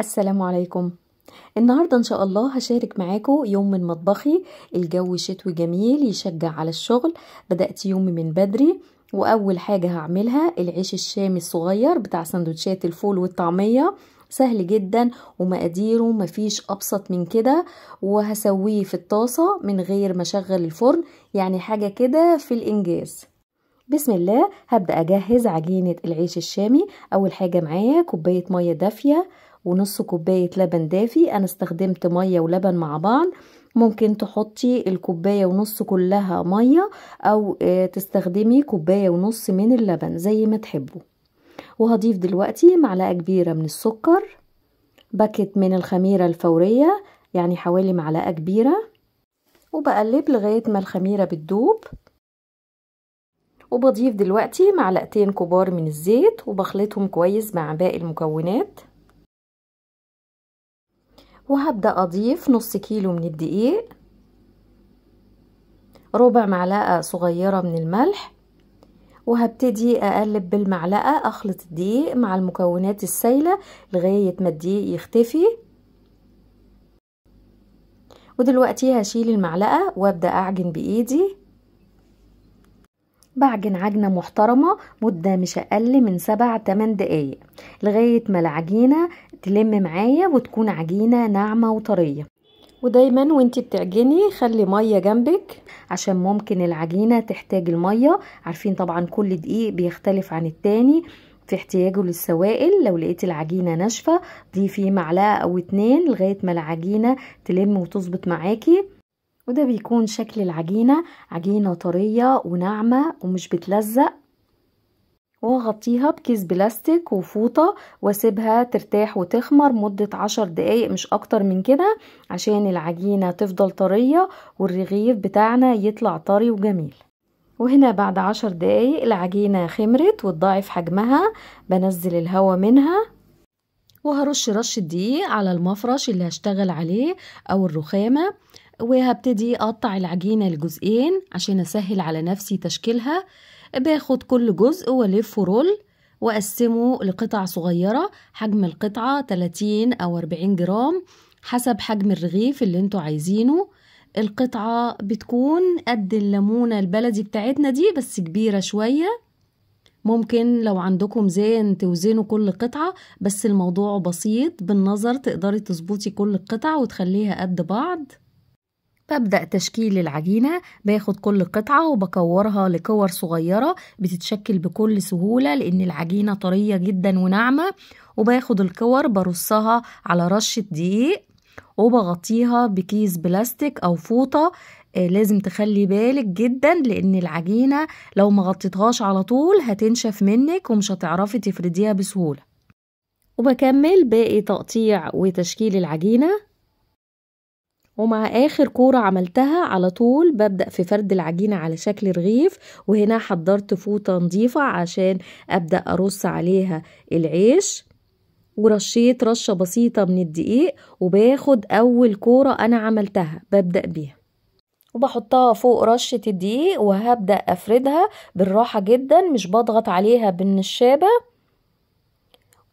السلام عليكم. النهاردة إن شاء الله هشارك معاكم يوم من مطبخي. الجو شتوي جميل يشجع على الشغل. بدأت يومي من بدري، وأول حاجة هعملها العيش الشامي الصغير بتاع سندوتشات الفول والطعمية. سهل جدا ومقاديره مفيش أبسط من كده، وهسويه في الطاسة من غير ما أشغل الفرن، يعني حاجة كده في الإنجاز. بسم الله. هبدأ أجهز عجينة العيش الشامي. أول حاجة معايا كوباية مية دافية ونص كوباية لبن دافي. أنا استخدمت مية ولبن مع بعض. ممكن تحطي الكوباية ونص كلها مية، أو تستخدمي كوباية ونص من اللبن زي ما تحبوا. وهضيف دلوقتي معلقة كبيرة من السكر، باكت من الخميرة الفورية يعني حوالي معلقة كبيرة، وبقلب لغاية ما الخميرة بتدوب. وبضيف دلوقتي معلقتين كبار من الزيت وبخلطهم كويس مع باقي المكونات. وهبدأ أضيف نص كيلو من الدقيق، ربع معلقة صغيرة من الملح، وهبتدي أقلب بالمعلقة أخلط الدقيق مع المكونات السائلة لغاية ما الدقيق يختفي. ودلوقتي هشيل المعلقة وابدأ أعجن بإيدي. بعجن عجنة محترمة مدة مش أقل من 7-8 دقايق لغاية ما العجينة تلم معايا وتكون عجينة ناعمة وطرية. ودايما وانتي بتعجني خلي مية جنبك عشان ممكن العجينة تحتاج المية. عارفين طبعا كل دقيق بيختلف عن التاني في احتياجه للسوائل. لو لقيت العجينة ناشفة ضيفي معلقة أو 2 لغاية ما العجينة تلم وتظبط معاكي. وده بيكون شكل العجينة، عجينة طرية وناعمة ومش بتلزق. واغطيها بكيس بلاستيك وفوطة واسيبها ترتاح وتخمر مدة 10 دقايق مش اكتر من كده، عشان العجينة تفضل طرية والرغيف بتاعنا يطلع طري وجميل. وهنا بعد 10 دقايق العجينة خمرت وتضاعف حجمها. بنزل الهواء منها وهرش رش الدقيق على المفرش اللي هشتغل عليه او الرخامة. وهبتدي اقطع العجينة لجزئين عشان اسهل على نفسي تشكيلها. باخد كل جزء والفه رول واقسمه لقطع صغيرة. حجم القطعة 30 او 40 جرام حسب حجم الرغيف اللي انتوا عايزينه. القطعة بتكون قد الليمونة البلدي بتاعتنا دي بس كبيرة شوية. ممكن لو عندكم ميزان توزنوا كل قطعة، بس الموضوع بسيط بالنظر تقدري تظبطي كل القطع وتخليها قد بعض. ببدأ تشكيل العجينة. باخد كل قطعة وبكورها لكور صغيرة بتتشكل بكل سهولة لأن العجينة طرية جدا وناعمة. وباخد الكور برصها على رشة دقيق وبغطيها بكيس بلاستيك أو فوطة. لازم تخلي بالك جدا لأن العجينة لو ما غطيتهاش على طول هتنشف منك ومش هتعرفي تفرديها بسهولة. وبكمل باقي تقطيع وتشكيل العجينة. ومع آخر كورة عملتها على طول ببدأ في فرد العجينة على شكل رغيف. وهنا حضرت فوطة نظيفة عشان أبدأ أرص عليها العيش. ورشيت رشة بسيطة من الدقيق وباخد أول كورة أنا عملتها ببدأ بيها وبحطها فوق رشة الدقيق وهبدأ أفردها بالراحة جدا، مش بضغط عليها بالنشابة.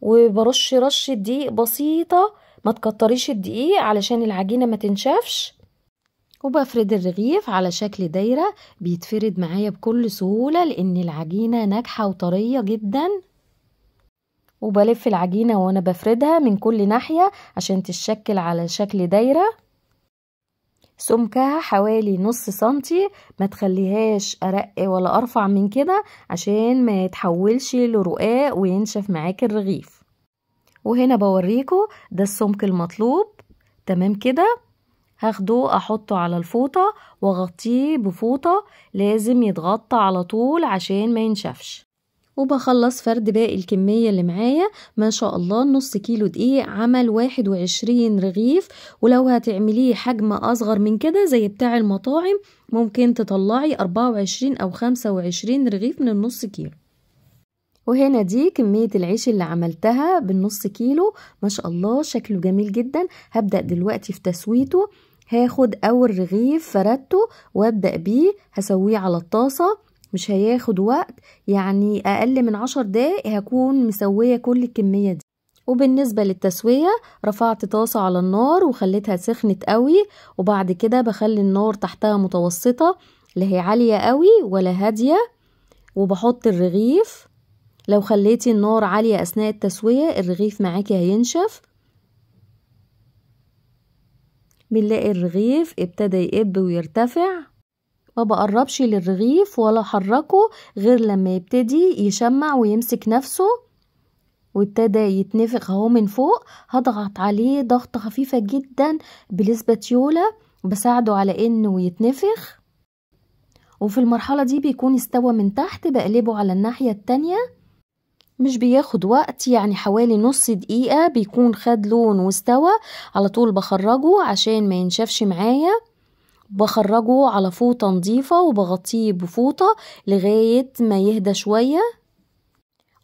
وبرش رشة دقيق بسيطة، ما تكتريش الدقيق علشان العجينة ما تنشفش. وبفرد الرغيف على شكل دايرة بيتفرد معايا بكل سهولة لأن العجينة ناجحة وطرية جدا. وبلف العجينة وانا بفردها من كل ناحية عشان تتشكل على شكل دايرة. سمكها حوالي نص سنتي، ما تخليهاش أرق ولا أرفع من كده عشان ما يتحولش لرقاق وينشف معاك الرغيف. وهنا بوريكم ده السمك المطلوب. تمام كده. هاخده احطه على الفوطة واغطيه بفوطة، لازم يتغطى على طول عشان ما ينشفش. وبخلص فرد باقي الكمية اللي معايا. ما شاء الله نص كيلو دقيق عمل 21 رغيف. ولو هتعمليه حجم اصغر من كده زي بتاع المطاعم ممكن تطلعي 24 او 25 رغيف من النص كيلو. وهنا دي كمية العيش اللي عملتها بالنص كيلو. ما شاء الله شكله جميل جدا. هبدأ دلوقتي في تسويته. هاخد اول رغيف فردته وابدأ بيه هسويه على الطاسة. مش هياخد وقت، يعني اقل من 10 دقايق هكون مسوية كل الكمية دي. وبالنسبة للتسوية رفعت طاسة على النار وخليتها سخنت قوي، وبعد كده بخلي النار تحتها متوسطة، لا هي عالية قوي ولا هادية، وبحط الرغيف. لو خليتي النار عالية اثناء التسوية الرغيف معاكي هينشف. بنلاقي الرغيف ابتدى يقب ويرتفع، ما بقربش للرغيف ولا احركه غير لما يبتدي يشمع ويمسك نفسه وابتدى يتنفخ اهو من فوق. هضغط عليه ضغطة خفيفة جدا بالاسباتيولا، بساعده على انه يتنفخ. وفي المرحلة دي بيكون استوى من تحت، بقلبه على الناحية التانية. مش بياخد وقت، يعني حوالي نص دقيقة بيكون خد لون واستوى. على طول بخرجه عشان ما ينشفش معايا، بخرجه على فوطة نظيفة وبغطيه بفوطة لغاية ما يهدى شوية.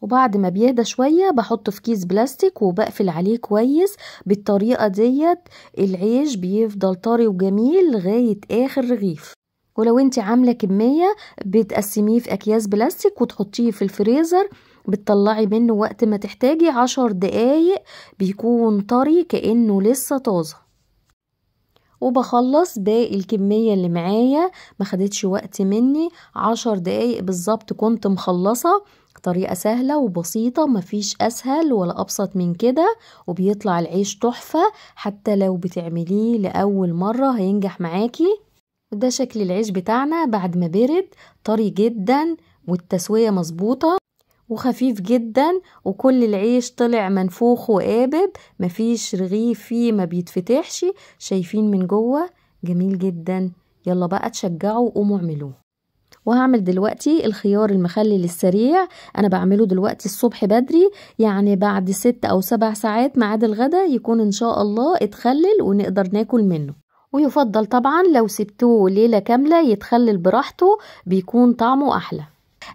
وبعد ما بيهدى شوية بحطه في كيس بلاستيك وبقفل عليه كويس. بالطريقة ديت العيش بيفضل طري وجميل لغاية آخر رغيف. ولو انت عاملة كمية بتقسميه في أكياس بلاستيك وتحطيه في الفريزر، بتطلعي منه وقت ما تحتاجي 10 دقايق بيكون طري كأنه لسه طازة. وبخلص باقي الكمية اللي معايا، ما خدتش وقت مني 10 دقايق بالظبط كنت مخلصة. طريقة سهلة وبسيطة، مفيش أسهل ولا أبسط من كده، وبيطلع العيش تحفة. حتى لو بتعمليه لأول مرة هينجح معاكي. وده شكل العيش بتاعنا بعد ما برد، طري جدا والتسوية مظبوطة وخفيف جدا، وكل العيش طلع منفوخ وقابب، مفيش رغيف فيه ما بيتفتحش. شايفين من جوه جميل جدا. يلا بقى تشجعوا وقوموا اعملوه. وهعمل دلوقتي الخيار المخلل السريع. انا بعمله دلوقتي الصبح بدري، يعني بعد 6 أو 7 ساعات ميعاد الغدا يكون ان شاء الله اتخلل ونقدر ناكل منه. ويفضل طبعا لو سبتوه ليلة كاملة يتخلل براحته، بيكون طعمه احلى.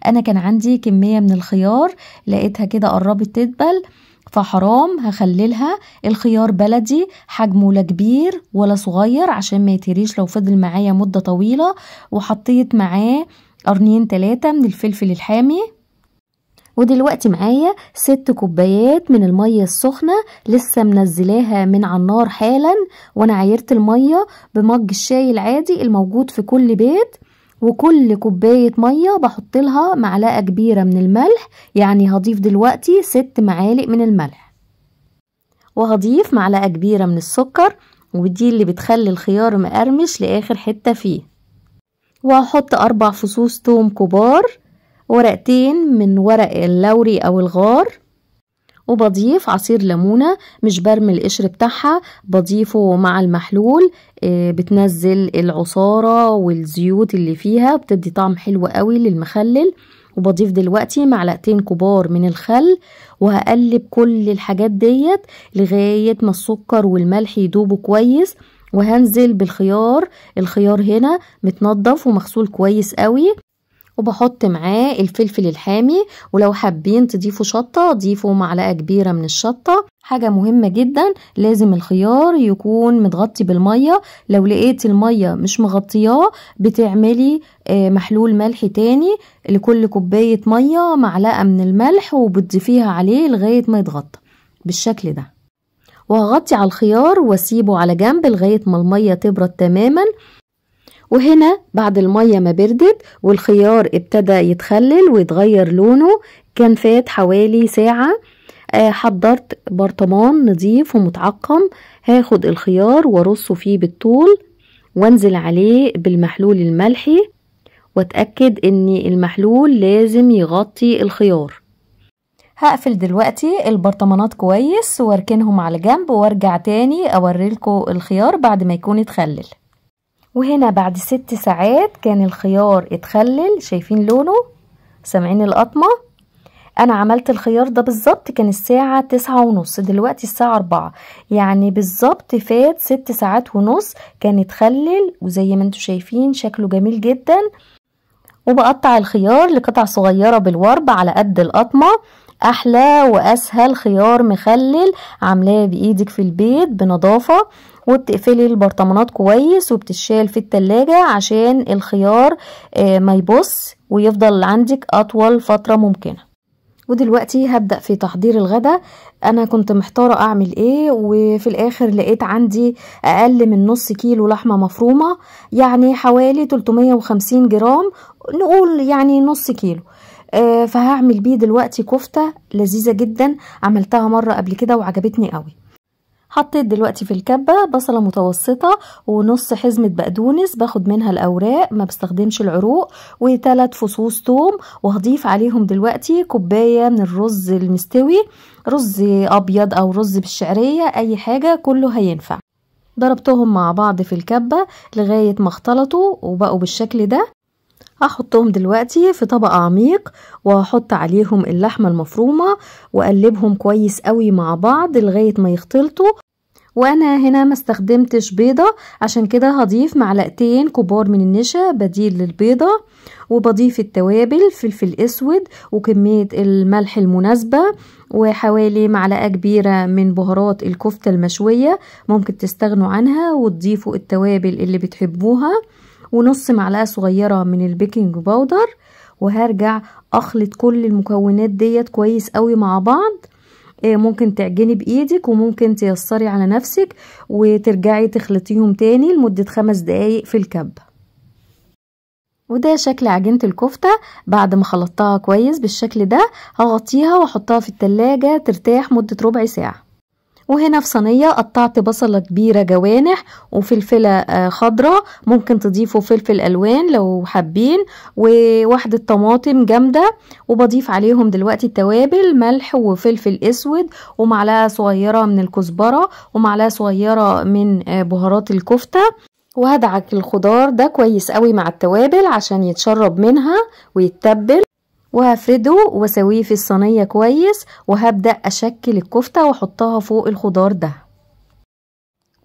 انا كان عندي كمية من الخيار لقيتها كده قربت تدبل، فحرام هخللها. الخيار بلدي، حجمه لا كبير ولا صغير عشان ما يتهريش لو فضل معايا مدة طويلة. وحطيت معاه قرنين 3 من الفلفل الحامي. ودلوقتي معايا 6 كوبايات من المية السخنة لسه منزلاها من على النار حالا. وانا عايرت المية بمج الشاي العادي الموجود في كل بيت. وكل كوباية مية بحط لها معلقة كبيرة من الملح، يعني هضيف دلوقتي 6 معالق من الملح. وهضيف معلقة كبيرة من السكر، ودي اللي بتخلي الخيار مقرمش لآخر حتة فيه. وهحط 4 فصوص توم كبار، ورقتين من ورق اللوري أو الغار. وبضيف عصير ليمونة، مش برمي القشر بتاعها، بضيفه مع المحلول. بتنزل العصارة والزيوت اللي فيها، بتدي طعم حلو قوي للمخلل. وبضيف دلوقتي معلقتين كبار من الخل، وهقلب كل الحاجات ديت لغاية ما السكر والملح يدوبوا كويس. وهنزل بالخيار. الخيار هنا متنضف ومغسول كويس قوي. وبحط معاه الفلفل الحامي، ولو حابين تضيفوا شطة ضيفوا معلقة كبيرة من الشطة. حاجة مهمة جدا، لازم الخيار يكون متغطي بالمية. لو لقيت المية مش مغطياه بتعملي محلول ملح تاني لكل كوباية مية معلقة من الملح، وبتضيفيها عليه لغاية ما يتغطى بالشكل ده. وهغطي على الخيار واسيبه على جنب لغاية ما المية تبرد تماما. وهنا بعد المية ما بردت والخيار ابتدى يتخلل ويتغير لونه، كان فات حوالي ساعة. حضرت برطمان نظيف ومتعقم. هاخد الخيار وارصه فيه بالطول وانزل عليه بالمحلول الملحي، واتأكد ان المحلول لازم يغطي الخيار. هقفل دلوقتي البرطمانات كويس واركنهم على جنب، وارجع تاني اوريلكم الخيار بعد ما يكون اتخلل. وهنا بعد 6 ساعات كان الخيار اتخلل. شايفين لونه؟ سامعين القطمة؟ انا عملت الخيار ده بالظبط كان الساعة 9:30، دلوقتي الساعة 4، يعني بالظبط فات 6 ساعات ونص كان اتخلل. وزي ما انتوا شايفين شكله جميل جدا. وبقطع الخيار لقطع صغيرة بالورب على قد القطمة. احلى واسهل خيار مخلل عاملاه بايدك في البيت بنظافة. وبتقفلي البرطمانات كويس وبتشال في التلاجة عشان الخيار ما يبص ويفضل عندك اطول فترة ممكنة. ودلوقتي هبدأ في تحضير الغدا. انا كنت محتارة اعمل ايه، وفي الاخر لقيت عندي اقل من نص كيلو لحمة مفرومة، يعني حوالي 350 جرام، نقول يعني نص كيلو. فهعمل بيه دلوقتي كفتة لذيذة جدا، عملتها مرة قبل كده وعجبتني قوي. حطيت دلوقتي في الكبة بصلة متوسطة ونص حزمة بقدونس، باخد منها الأوراق ما بستخدمش العروق، و3 فصوص توم، وهضيف عليهم دلوقتي كوباية من الرز المستوي، رز أبيض أو رز بالشعرية، أي حاجة كله هينفع. ضربتهم مع بعض في الكبة لغاية ما اختلطوا وبقوا بالشكل ده. هحطهم دلوقتي في طبق عميق، وهحط عليهم اللحمة المفرومة واقلبهم كويس قوي مع بعض لغاية ما يختلطوا. وانا هنا ما استخدمتش بيضة، عشان كده هضيف معلقتين كبار من النشا بديل للبيضة، وبضيف التوابل، فلفل اسود وكمية الملح المناسبة، وحوالي معلقة كبيرة من بهارات الكفتة المشوية، ممكن تستغنوا عنها وتضيفوا التوابل اللي بتحبوها، ونص معلقة صغيرة من البيكنج باودر. وهرجع اخلط كل المكونات ديت كويس قوي مع بعض. ممكن تعجني بايدك وممكن تيسري على نفسك وترجعي تخلطيهم تاني لمدة 5 دقايق في الكبة. وده شكل عجينة الكفتة بعد ما خلطتها كويس بالشكل ده. هغطيها واحطها في التلاجة ترتاح مدة ربع ساعة. وهنا في صينية قطعت بصلة كبيرة جوانح وفلفلة خضراء، ممكن تضيفوا فلفل ألوان لو حابين، وواحدة طماطم جامدة، وبضيف عليهم دلوقتي التوابل، ملح وفلفل اسود ومعلقة صغيرة من الكزبرة ومعلقة صغيرة من بهارات الكفتة. وهدعك الخضار ده كويس قوي مع التوابل عشان يتشرب منها ويتبل، وهفرده واسويه في الصينية كويس، وهبدأ اشكل الكفتة واحطها فوق الخضار ده،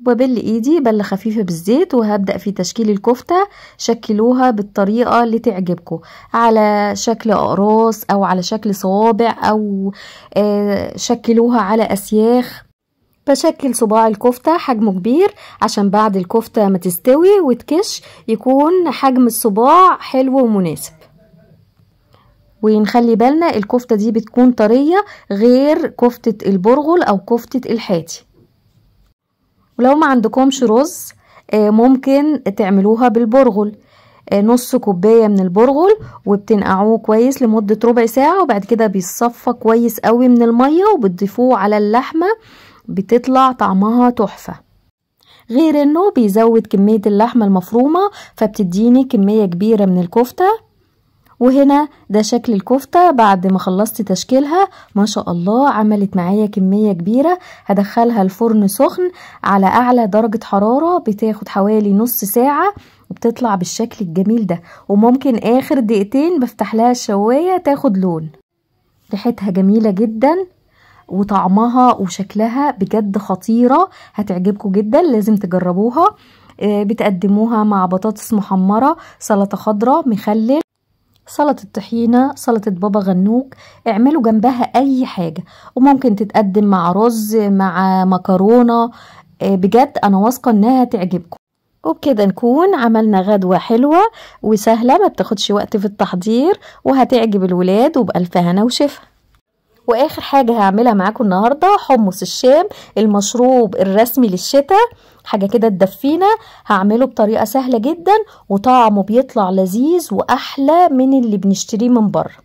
وببل ايدي بلة خفيفة بالزيت، وهبدأ في تشكيل الكفتة. شكلوها بالطريقة اللي تعجبكم، على شكل اقراص او على شكل صوابع، او شكلوها على اسياخ. بشكل صباع الكفتة حجمه كبير عشان بعد الكفتة ما تستوي وتكش يكون حجم الصباع حلو ومناسب. ونخلي بالنا الكفتة دي بتكون طرية غير كفتة البرغل او كفتة الحاتي. ولو ما عندكمش رز ممكن تعملوها بالبرغل، نص كوباية من البرغل وبتنقعوه كويس لمدة ربع ساعة، وبعد كده بيصفى كويس قوي من المية وبتضيفوه على اللحمة، بتطلع طعمها تحفة. غير انه بيزود كمية اللحمة المفرومة فبتديني كمية كبيرة من الكفتة. وهنا ده شكل الكفتة بعد ما خلصت تشكيلها، ما شاء الله عملت معايا كمية كبيرة. هدخلها الفرن سخن على اعلى درجة حرارة، بتاخد حوالي نص ساعة وبتطلع بالشكل الجميل ده. وممكن اخر دقيقتين بفتح لها الشواية تاخد لون. ريحتها جميلة جدا وطعمها وشكلها بجد خطيرة، هتعجبكم جدا، لازم تجربوها. بتقدموها مع بطاطس محمرة، سلطة خضراء، مخلل، سلطة طحينة، سلطة بابا غنوج، اعملوا جنبها اي حاجة. وممكن تتقدم مع رز، مع مكرونة، بجد انا واثقة انها تعجبكم. وبكده نكون عملنا غدوة حلوة وسهلة، ما بتاخدش وقت في التحضير، وهتعجب الولاد وبألف هنا وشفا. واخر حاجة هعملها معاكم النهاردة حمص الشام، المشروب الرسمي للشتاء، حاجة كده تدفينا. هعمله بطريقة سهلة جدا وطعمه بيطلع لذيذ واحلى من اللي بنشتريه من بره.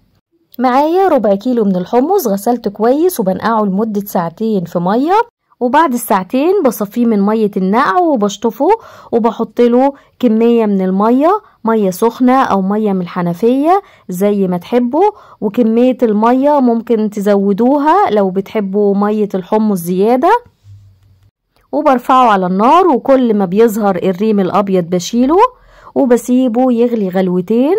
معايا ربع كيلو من الحمص، غسلته كويس وبنقعه لمدة 2 ساعات في مية، وبعد 2 ساعات بصفيه من مية النقع وبشطفه، وبحط له كمية من المية، مية سخنة او مية من الحنفية زي ما تحبوا. وكمية المية ممكن تزودوها لو بتحبوا مية الحمص زيادة. وبرفعه على النار، وكل ما بيظهر الريم الابيض بشيله وبسيبه يغلي غلوتين.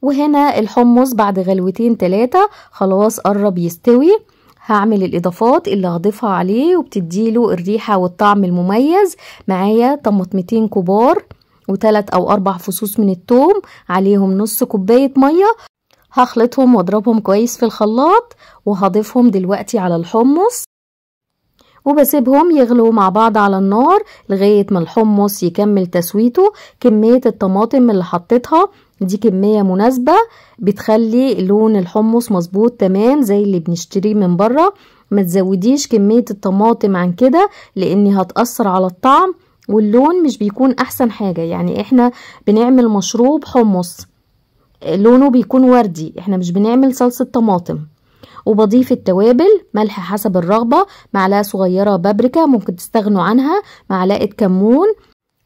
وهنا الحمص بعد غلوتين 3 خلاص قرب يستوي. هعمل الاضافات اللي هضيفها عليه وبتديله الريحة والطعم المميز. معايا طماطمتين كبار و3 أو 4 فصوص من الثوم، عليهم نص كوباية مية. هخلطهم واضربهم كويس في الخلاط، وهضيفهم دلوقتي على الحمص، وبسيبهم يغلوا مع بعض على النار لغاية ما الحمص يكمل تسويته. كمية الطماطم اللي حطيتها دي كمية مناسبة بتخلي لون الحمص مظبوط تمام زي اللي بنشتريه من بره. ما تزوديش كمية الطماطم عن كده لاني هتأثر على الطعم واللون مش بيكون احسن حاجة. يعني احنا بنعمل مشروب حمص لونه بيكون وردي، احنا مش بنعمل صلصة طماطم. وبضيف التوابل، ملح حسب الرغبة، معلقة صغيرة بابريكا ممكن تستغنوا عنها، معلقة كمون،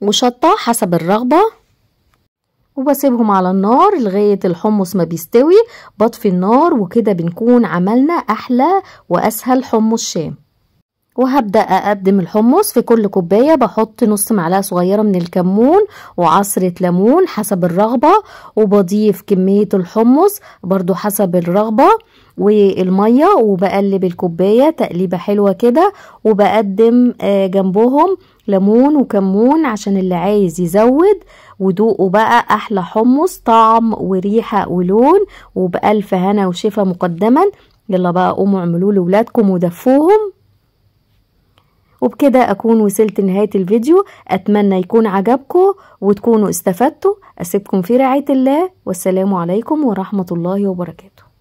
وشطة حسب الرغبة. وبسيبهم على النار لغاية الحمص ما بيستوي. بطفي النار وكده بنكون عملنا احلى واسهل حمص شام. وهبدأ اقدم الحمص. في كل كوباية بحط نص معلقة صغيرة من الكمون وعصرة ليمون حسب الرغبة، وبضيف كمية الحمص برضو حسب الرغبة والمية، وبقلب الكوباية تقليبة حلوة كده. وبقدم جنبهم ليمون وكمون عشان اللي عايز يزود. ودوقوا بقى احلى حمص طعم وريحة ولون، وبألف هنا وشفا مقدما. يلا بقى قوموا اعملوه لولادكم ودفوهم. وبكده اكون وصلت لنهاية الفيديو. اتمنى يكون عجبكم وتكونوا استفدتوا. اسيبكم في رعاية الله، والسلام عليكم ورحمة الله وبركاته.